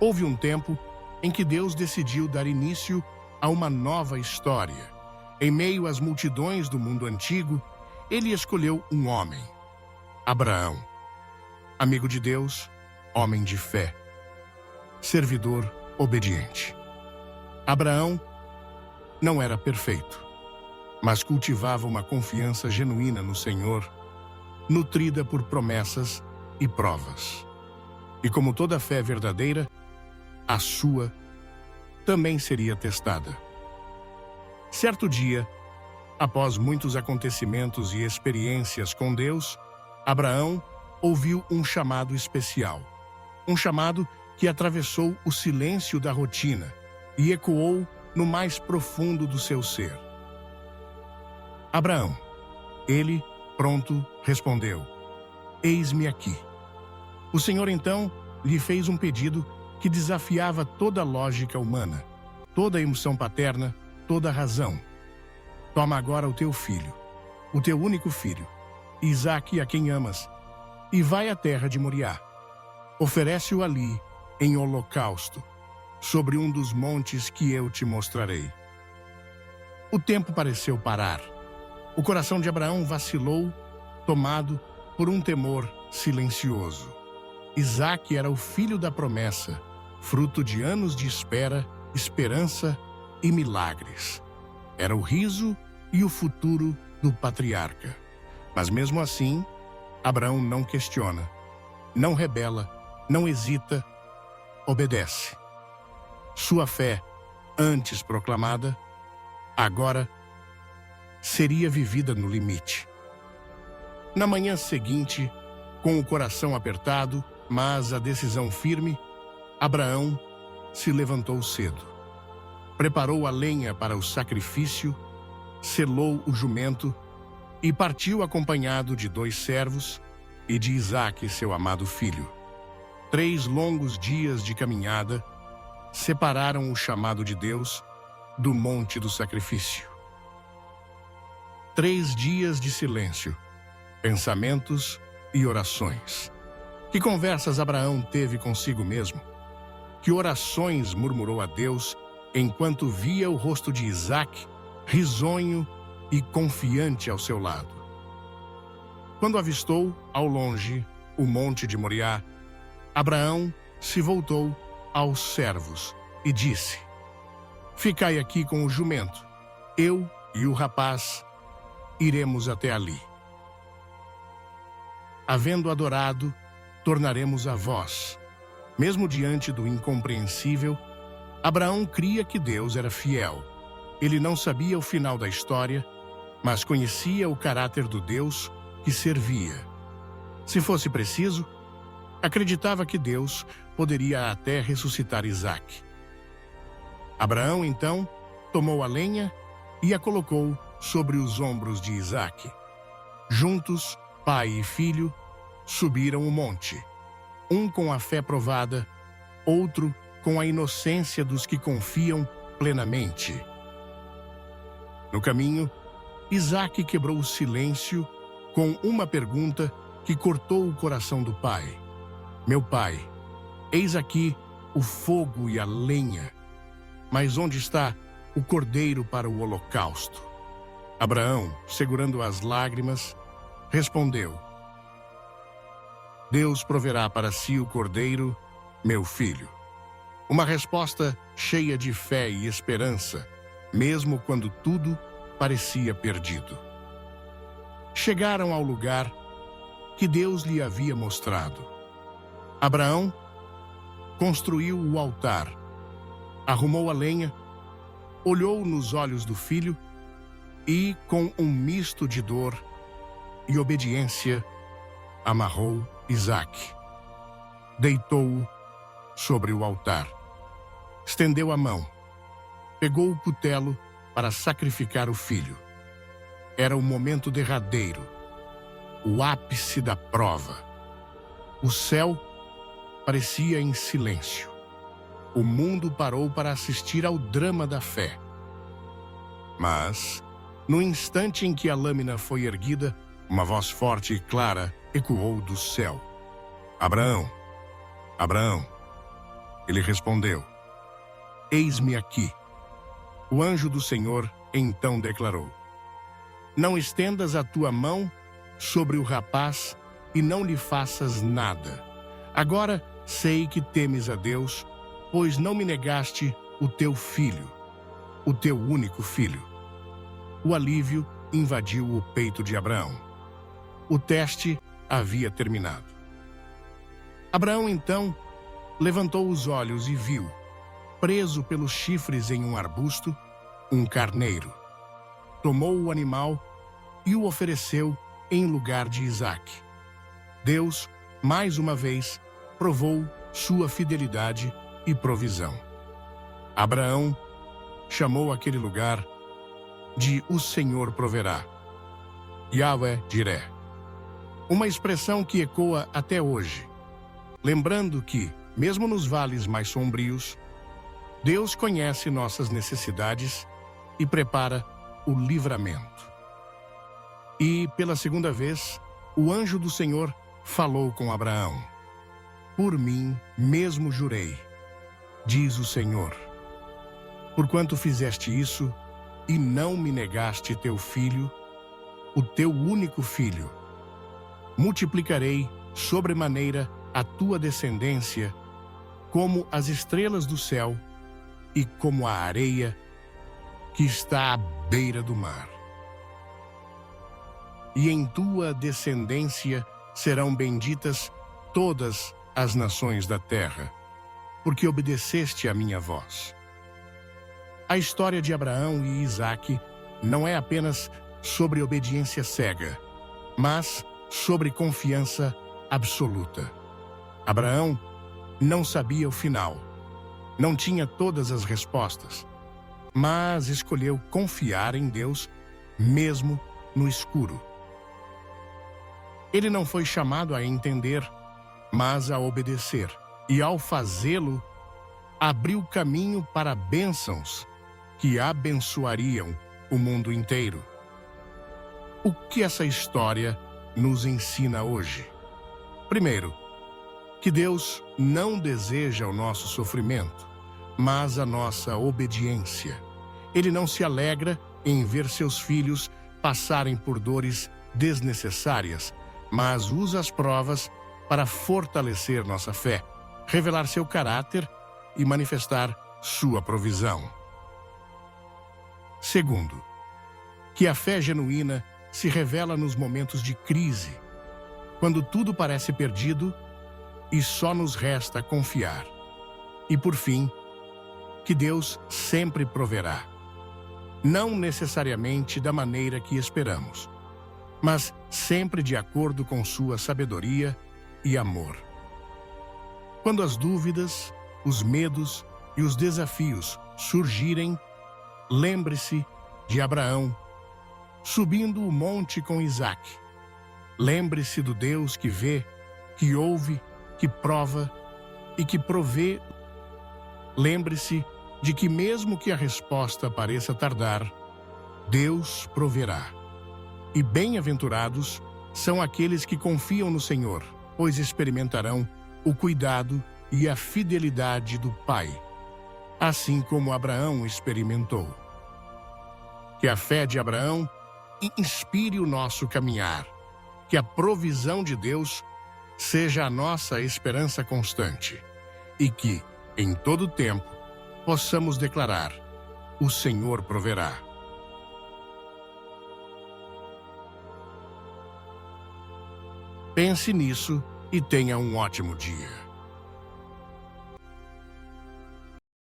Houve um tempo em que Deus decidiu dar início a uma nova história. Em meio às multidões do mundo antigo, ele escolheu um homem, Abraão. Amigo de Deus, homem de fé, servidor obediente. Abraão não era perfeito, mas cultivava uma confiança genuína no Senhor, nutrida por promessas e provas. E como toda fé verdadeira, a sua também seria testada. Certo dia, após muitos acontecimentos e experiências com Deus, Abraão ouviu um chamado especial. Um chamado que atravessou o silêncio da rotina e ecoou no mais profundo do seu ser. Abraão, ele, pronto, respondeu: Eis-me aqui. O Senhor então lhe fez um pedido que desafiava toda a lógica humana, toda a emoção paterna, toda a razão. Toma agora o teu filho, o teu único filho, Isaque, a quem amas, e vai à terra de Moriá. Oferece-o ali, em holocausto, sobre um dos montes que eu te mostrarei. O tempo pareceu parar. O coração de Abraão vacilou, tomado por um temor silencioso. Isaque era o filho da promessa, fruto de anos de espera, esperança e milagres. Era o riso e o futuro do patriarca. Mas mesmo assim, Abraão não questiona, não rebela, não hesita, obedece. Sua fé, antes proclamada, agora seria vivida no limite. Na manhã seguinte, com o coração apertado, mas a decisão firme, Abraão se levantou cedo. Preparou a lenha para o sacrifício, selou o jumento e partiu acompanhado de 2 servos e de Isaque, seu amado filho. 3 longos dias de caminhada separaram o chamado de Deus do monte do sacrifício. 3 dias de silêncio, pensamentos e orações. Que conversas Abraão teve consigo mesmo? Que orações murmurou a Deus enquanto via o rosto de Isaque, risonho e confiante ao seu lado? Quando avistou, ao longe, o monte de Moriá, Abraão se voltou aos servos e disse: Ficai aqui com o jumento, eu e o rapaz iremos até ali. Havendo adorado, tornaremos a vós. Mesmo diante do incompreensível, Abraão cria que Deus era fiel. Ele não sabia o final da história, mas conhecia o caráter do Deus que servia. Se fosse preciso, acreditava que Deus poderia até ressuscitar Isaque. Abraão, então, tomou a lenha e a colocou sobre os ombros de Isaque. Juntos, pai e filho subiram o monte, um com a fé provada, outro com a inocência dos que confiam plenamente. No caminho, Isaque quebrou o silêncio com uma pergunta que cortou o coração do pai. Meu pai, eis aqui o fogo e a lenha, mas onde está o cordeiro para o holocausto? Abraão, segurando as lágrimas, respondeu: Deus proverá para si o cordeiro, meu filho. Uma resposta cheia de fé e esperança, mesmo quando tudo parecia perdido. Chegaram ao lugar que Deus lhe havia mostrado. Abraão construiu o altar, arrumou a lenha, olhou nos olhos do filho e, com um misto de dor e obediência, amarrou Isaque. Deitou-o sobre o altar. Estendeu a mão. Pegou o cutelo para sacrificar o filho. Era o momento derradeiro, o ápice da prova. O céu parecia em silêncio. O mundo parou para assistir ao drama da fé. Mas, no instante em que a lâmina foi erguida, uma voz forte e clara ecoou do céu: Abraão, Abraão. Ele respondeu: Eis-me aqui. O anjo do Senhor então declarou: Não estendas a tua mão sobre o rapaz e não lhe faças nada. Agora sei que temes a Deus, pois não me negaste o teu filho, o teu único filho. O alívio invadiu o peito de Abraão. O teste havia terminado. Abraão então levantou os olhos e viu, preso pelos chifres em um arbusto, um carneiro. Tomou o animal e o ofereceu em lugar de Isaque. Deus, mais uma vez, provou sua fidelidade e provisão. Abraão chamou aquele lugar de O Senhor Proverá, Yahvé Jiré, uma expressão que ecoa até hoje, lembrando que, mesmo nos vales mais sombrios, Deus conhece nossas necessidades e prepara o livramento. E, pela segunda vez, o anjo do Senhor falou com Abraão. Por mim mesmo jurei, diz o Senhor, porquanto fizeste isso e não me negaste teu filho, o teu único filho, multiplicarei sobremaneira a tua descendência como as estrelas do céu e como a areia que está à beira do mar. E em tua descendência serão benditas todas as nações da terra, porque obedeceste à minha voz. A história de Abraão e Isaque não é apenas sobre obediência cega, mas sobre confiança absoluta. Abraão não sabia o final, não tinha todas as respostas, mas escolheu confiar em Deus mesmo no escuro. Ele não foi chamado a entender, mas a obedecer, e ao fazê-lo, abriu caminho para bênçãos que abençoariam o mundo inteiro. O que essa história nos ensina hoje? Primeiro, que Deus não deseja o nosso sofrimento, mas a nossa obediência. Ele não se alegra em ver seus filhos passarem por dores desnecessárias, mas usa as provas para fortalecer nossa fé, revelar seu caráter e manifestar sua provisão. Segundo, que a fé genuína se revela nos momentos de crise, quando tudo parece perdido e só nos resta confiar. E por fim, que Deus sempre proverá, não necessariamente da maneira que esperamos, mas sempre de acordo com sua sabedoria e amor. Quando as dúvidas, os medos e os desafios surgirem, lembre-se de Abraão, subindo o monte com Isaque. Lembre-se do Deus que vê, que ouve, que prova e que provê. Lembre-se de que mesmo que a resposta pareça tardar, Deus proverá. E bem-aventurados são aqueles que confiam no Senhor, pois experimentarão o cuidado e a fidelidade do Pai, assim como Abraão experimentou. Que a fé de Abraão inspire o nosso caminhar, que a provisão de Deus seja a nossa esperança constante e que, em todo tempo, possamos declarar: o Senhor proverá. Pense nisso e tenha um ótimo dia.